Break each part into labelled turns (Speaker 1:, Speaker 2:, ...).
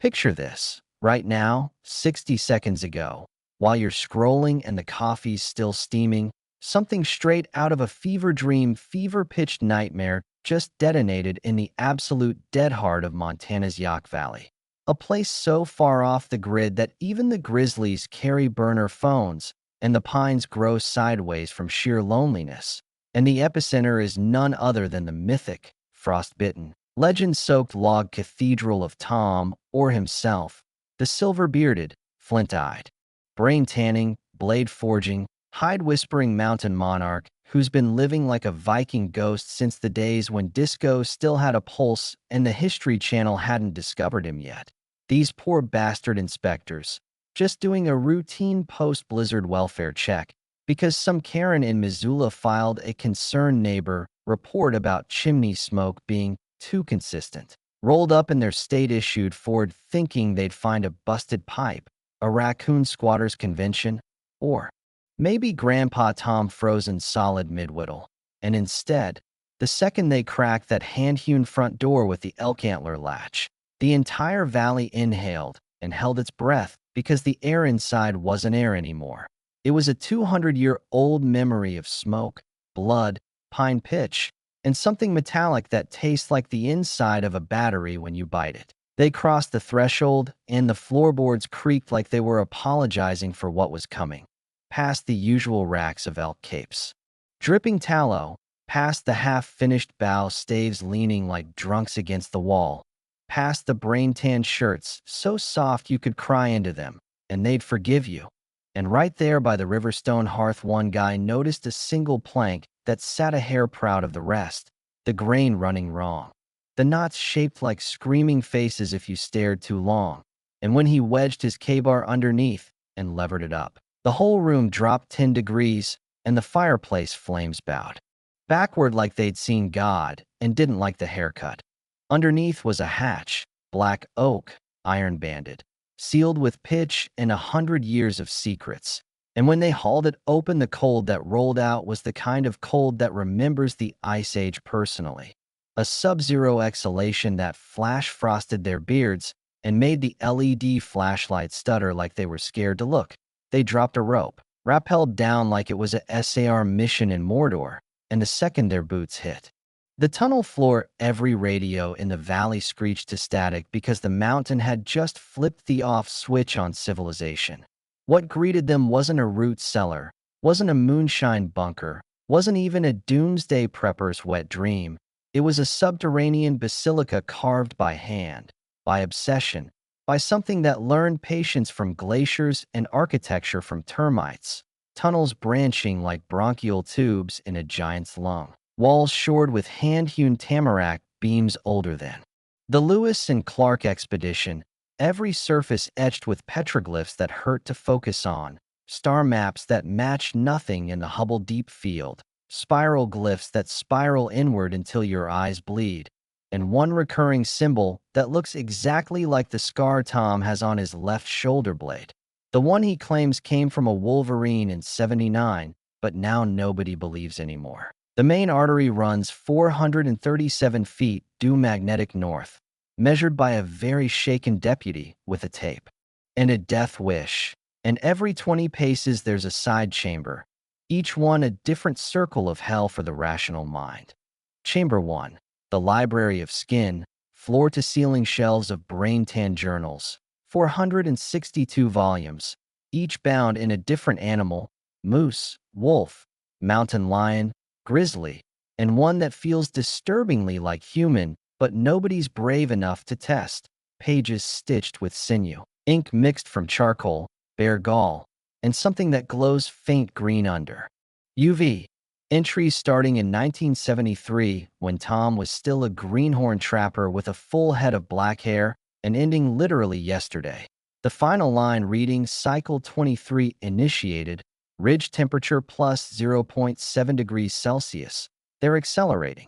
Speaker 1: Picture this. Right now, 60 seconds ago, while you're scrolling and the coffee's still steaming, something straight out of a fever dream, fever-pitched nightmare just detonated in the absolute dead heart of Montana's Yaak Valley. A place so far off the grid that even the grizzlies carry burner phones and the pines grow sideways from sheer loneliness. And the epicenter is none other than the mythic, frostbitten, legend-soaked log cathedral of Tom Oar himself, the silver-bearded, flint-eyed, brain-tanning, blade-forging, hide-whispering mountain monarch who's been living like a Viking ghost since the days when disco still had a pulse and the History Channel hadn't discovered him yet. These poor bastard inspectors, just doing a routine post-blizzard welfare check because some Karen in Missoula filed a concerned neighbor report about chimney smoke being too consistent, rolled up in their state-issued Ford thinking they'd find a busted pipe, a raccoon squatter's convention, or maybe Grandpa Tom frozen solid midwhittle. And instead, the second they cracked that hand-hewn front door with the elk antler latch, the entire valley inhaled and held its breath because the air inside wasn't air anymore. It was a 200-year-old memory of smoke, blood, pine pitch, and something metallic that tastes like the inside of a battery when you bite it. They crossed the threshold, and the floorboards creaked like they were apologizing for what was coming. Past the usual racks of elk capes, dripping tallow, past the half-finished bow staves leaning like drunks against the wall, past the brain-tanned shirts so soft you could cry into them, and they'd forgive you. And right there by the Riverstone hearth, one guy noticed a single plank that sat a hair proud of the rest, the grain running wrong, the knots shaped like screaming faces if you stared too long. And when he wedged his K-bar underneath and levered it up, the whole room dropped 10 degrees, and the fireplace flames bowed backward like they'd seen God and didn't like the haircut. Underneath was a hatch, black oak, iron-banded, sealed with pitch and 100 years of secrets. And when they hauled it open, the cold that rolled out was the kind of cold that remembers the Ice Age personally. A sub-zero exhalation that flash-frosted their beards and made the LED flashlights stutter like they were scared to look. They dropped a rope, rappelled down like it was a SAR mission in Mordor, and the second their boots hit the tunnel floor, every radio in the valley screeched to static because the mountain had just flipped the off switch on civilization. What greeted them wasn't a root cellar, wasn't a moonshine bunker, wasn't even a doomsday prepper's wet dream. It was a subterranean basilica carved by hand, by obsession, by something that learned patience from glaciers and architecture from termites, tunnels branching like bronchial tubes in a giant's lung, walls shored with hand-hewn tamarack beams older than the Lewis and Clark expedition, every surface etched with petroglyphs that hurt to focus on, star maps that match nothing in the Hubble Deep Field, spiral glyphs that spiral inward until your eyes bleed, and one recurring symbol that looks exactly like the scar Tom has on his left shoulder blade. The one he claims came from a wolverine in '79, but now nobody believes anymore. The main artery runs 437 feet due magnetic north, measured by a very shaken deputy with a tape and a death wish. And every 20 paces there's a side chamber, each one a different circle of hell for the rational mind. Chamber 1, the library of skin, floor-to-ceiling shelves of brain-tan journals, 462 volumes, each bound in a different animal, moose, wolf, mountain lion, grizzly, and one that feels disturbingly like human, but nobody's brave enough to test. Pages stitched with sinew, ink mixed from charcoal, bear gall, and something that glows faint green under. UV. Entries starting in 1973, when Tom was still a greenhorn trapper with a full head of black hair, and ending literally yesterday. The final line reading Cycle 23 initiated, ridge temperature plus 0.7 degrees Celsius. They're accelerating.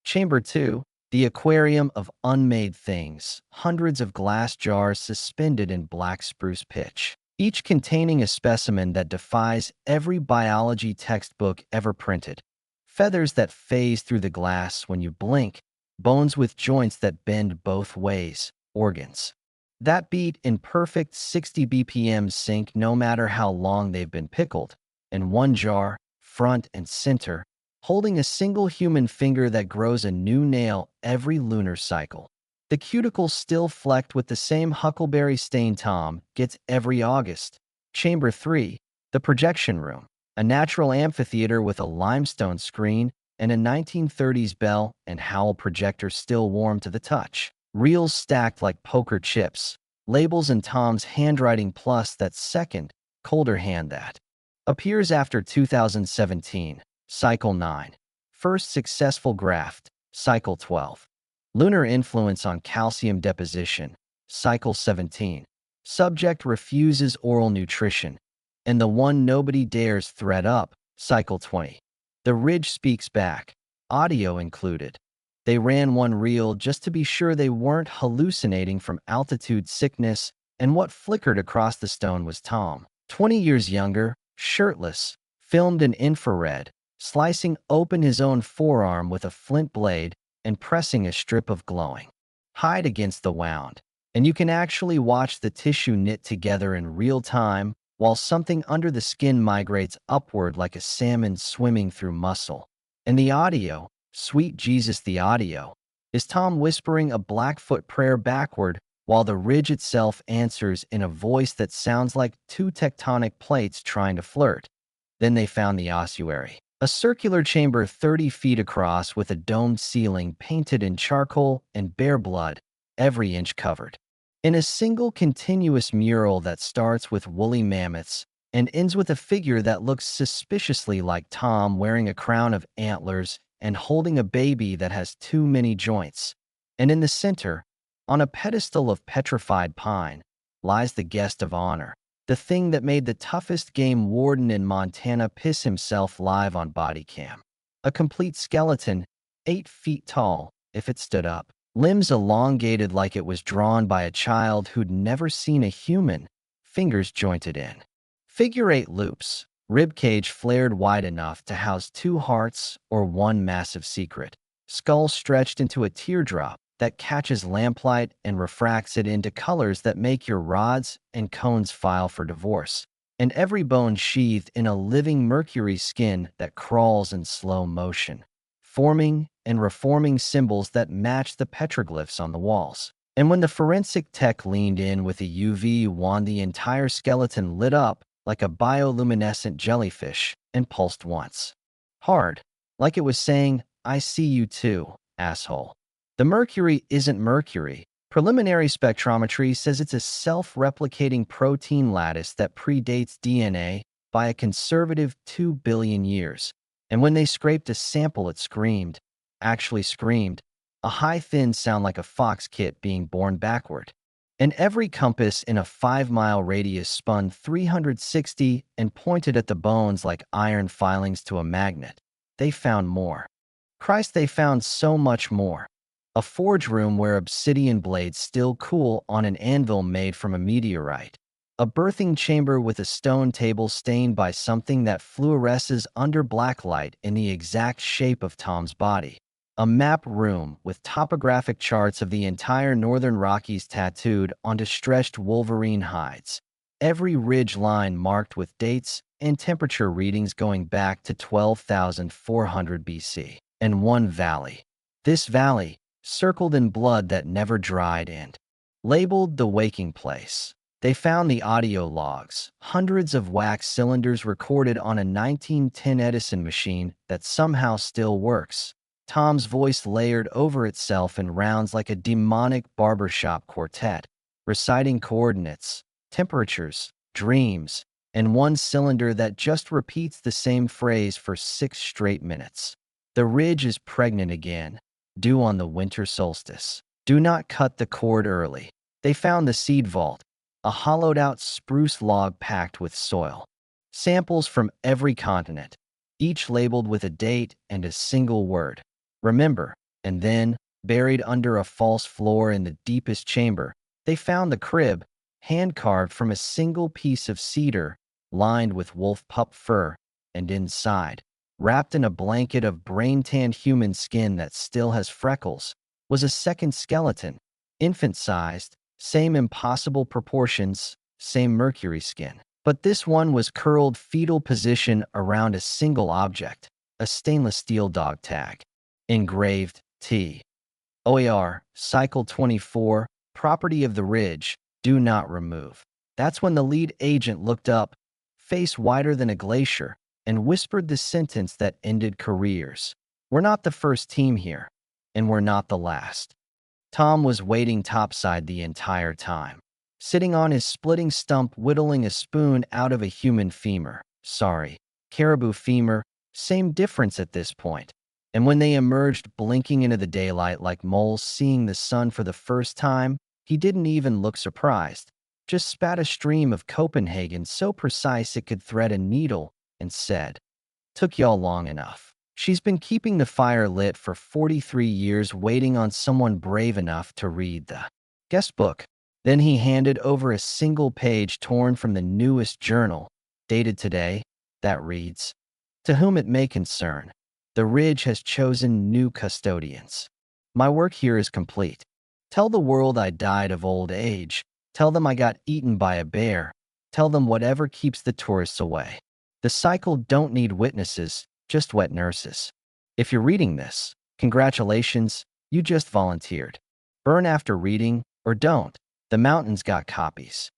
Speaker 1: Chamber 2, the aquarium of unmade things, hundreds of glass jars suspended in black spruce pitch, each containing a specimen that defies every biology textbook ever printed. Feathers that phase through the glass when you blink, bones with joints that bend both ways, organs That beat in perfect 60 BPM sync no matter how long they've been pickled, in one jar, front and center, holding a single human finger that grows a new nail every lunar cycle. The cuticle still flecked with the same huckleberry stain Tom gets every August. Chamber 3, the projection room, a natural amphitheater with a limestone screen and a 1930s bell and Howl projector still warm to the touch. Reels stacked like poker chips, labels in Tom's handwriting plus that second, colder hand that appears after 2017, Cycle 9. First successful graft, Cycle 12. Lunar influence on calcium deposition, Cycle 17. Subject refuses oral nutrition, and the one nobody dares thread up, Cycle 20. The ridge speaks back, audio included. They ran one reel just to be sure they weren't hallucinating from altitude sickness, and what flickered across the stone was Tom, 20 years younger, shirtless, filmed in infrared, slicing open his own forearm with a flint blade and pressing a strip of glowing hide against the wound. And you can actually watch the tissue knit together in real time while something under the skin migrates upward like a salmon swimming through muscle. And the audio, sweet Jesus, the audio, is Tom whispering a Blackfoot prayer backward while the ridge itself answers in a voice that sounds like two tectonic plates trying to flirt. Then they found the ossuary, a circular chamber 30 feet across with a domed ceiling painted in charcoal and bear blood, every inch covered in a single continuous mural that starts with woolly mammoths and ends with a figure that looks suspiciously like Tom wearing a crown of antlers and holding a baby that has too many joints. And in the center, on a pedestal of petrified pine, lies the guest of honor, the thing that made the toughest game warden in Montana piss himself live on body cam. A complete skeleton, 8 feet tall, if it stood up. Limbs elongated like it was drawn by a child who'd never seen a human, fingers jointed in figure-8 loops, ribcage flared wide enough to house 2 hearts or one massive secret, skull stretched into a teardrop that catches lamplight and refracts it into colors that make your rods and cones file for divorce, and every bone sheathed in a living mercury skin that crawls in slow motion, forming and reforming symbols that match the petroglyphs on the walls. And when the forensic tech leaned in with a UV wand, the entire skeleton lit up like a bioluminescent jellyfish and pulsed once. Hard, like it was saying, "I see you too, asshole." The mercury isn't mercury. Preliminary spectrometry says it's a self-replicating protein lattice that predates DNA by a conservative 2 billion years. And when they scraped a sample, it screamed, actually screamed, a high thin sound like a fox kit being born backward. And every compass in a 5-mile radius spun 360 and pointed at the bones like iron filings to a magnet. They found more. Christ, they found so much more. A forge room where obsidian blades still cool on an anvil made from a meteorite. A birthing chamber with a stone table stained by something that fluoresces under black light in the exact shape of Tom's body. A map room with topographic charts of the entire northern Rockies tattooed onto stretched wolverine hides. Every ridge line marked with dates and temperature readings going back to 12,400 BC. And one valley. This valley, circled in blood that never dried and labeled the waking place. They found the audio logs, hundreds of wax cylinders recorded on a 1910 Edison machine that somehow still works. Tom's voice layered over itself in rounds like a demonic barbershop quartet, reciting coordinates, temperatures, dreams, and one cylinder that just repeats the same phrase for 6 straight minutes. The ridge is pregnant again, due on the winter solstice. Do not cut the cord early. They found the seed vault, a hollowed-out spruce log packed with soil. Samples from every continent, each labeled with a date and a single word. Remember. And then, buried under a false floor in the deepest chamber, they found the crib, hand-carved from a single piece of cedar, lined with wolf pup fur, and inside, wrapped in a blanket of brain-tanned human skin that still has freckles, was a second skeleton, infant-sized, Same impossible proportions, same mercury skin. But this one was curled fetal position around a single object, a stainless steel dog tag. Engraved T. OAR, Cycle 24, property of the ridge, do not remove. That's when the lead agent looked up, face wider than a glacier, and whispered the sentence that ended careers. We're not the first team here, and we're not the last. Tom was waiting topside the entire time, sitting on his splitting stump whittling a spoon out of a human femur. Sorry, caribou femur, same difference at this point. And when they emerged blinking into the daylight like moles seeing the sun for the first time, he didn't even look surprised, just spat a stream of Copenhagen so precise it could thread a needle and said, "Took y'all long enough." She's been keeping the fire lit for 43 years waiting on someone brave enough to read the guest book. Then he handed over a single page torn from the newest journal, dated today, that reads, "To whom it may concern, the Ridge has chosen new custodians. My work here is complete. Tell the world I died of old age. Tell them I got eaten by a bear. Tell them whatever keeps the tourists away. The cycle don't need witnesses, just wet nurses. If you're reading this, congratulations, you just volunteered. Burn after reading, or don't. The mountain's got copies."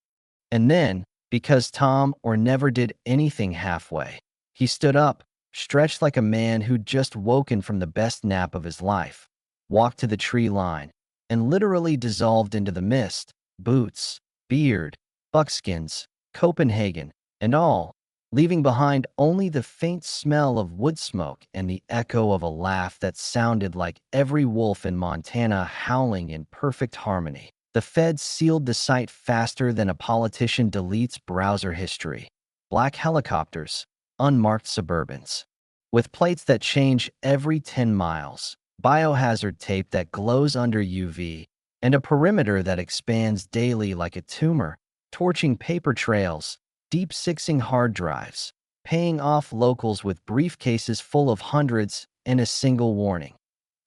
Speaker 1: And then, because Tom Oar never did anything halfway, he stood up, stretched like a man who'd just woken from the best nap of his life, walked to the tree line, and literally dissolved into the mist, boots, beard, buckskins, Copenhagen, and all, leaving behind only the faint smell of wood smoke and the echo of a laugh that sounded like every wolf in Montana howling in perfect harmony. The feds sealed the site faster than a politician deletes browser history. Black helicopters, unmarked Suburbans, with plates that change every 10 miles, biohazard tape that glows under UV, and a perimeter that expands daily like a tumor, torching paper trails, deep-sixing hard drives, paying off locals with briefcases full of hundreds and a single warning.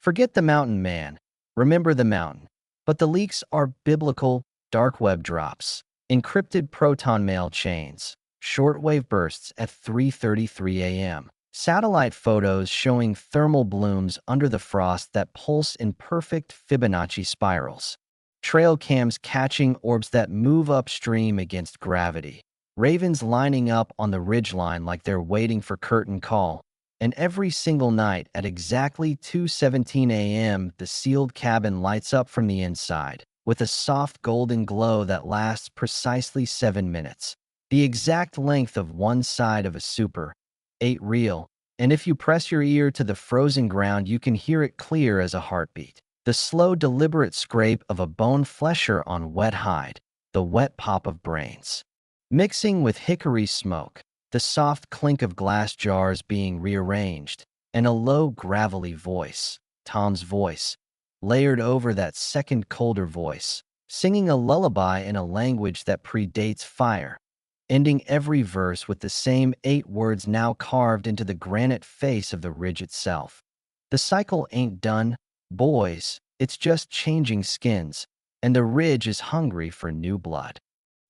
Speaker 1: Forget the mountain, man. Remember the mountain. But the leaks are biblical dark web drops, encrypted proton mail chains, shortwave bursts at 3:33 a.m., satellite photos showing thermal blooms under the frost that pulse in perfect Fibonacci spirals, trail cams catching orbs that move upstream against gravity, ravens lining up on the ridgeline like they're waiting for curtain call, and every single night at exactly 2:17 a.m. the sealed cabin lights up from the inside, with a soft golden glow that lasts precisely 7 minutes, the exact length of one side of a Super 8 reel, and if you press your ear to the frozen ground you can hear it clear as a heartbeat. The slow, deliberate scrape of a bone flesher on wet hide, the wet pop of brains, mixing with hickory smoke, the soft clink of glass jars being rearranged, and a low, gravelly voice, Tom's voice, layered over that second colder voice, singing a lullaby in a language that predates fire, ending every verse with the same 8 words now carved into the granite face of the ridge itself. The cycle ain't done, boys, it's just changing skins, and the ridge is hungry for new blood.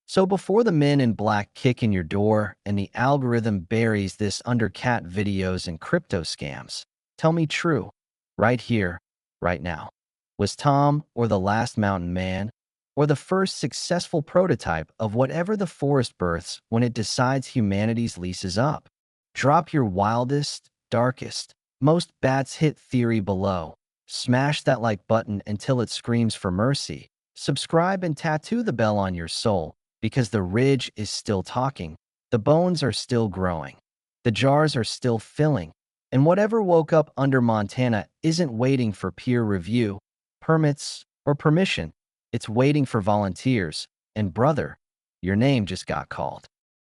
Speaker 1: So before the men in black kick in your door and the algorithm buries this under cat videos and crypto scams, tell me true, right here, right now. Was Tom Oar the last mountain man, or the first successful prototype of whatever the forest births when it decides humanity's lease is up? Drop your wildest, darkest, most bats hit theory below. Smash that like button until it screams for mercy. Subscribe and tattoo the bell on your soul, because the ridge is still talking, the bones are still growing, the jars are still filling, and whatever woke up under Montana isn't waiting for peer review, permits, or permission. It's waiting for volunteers, and brother, your name just got called.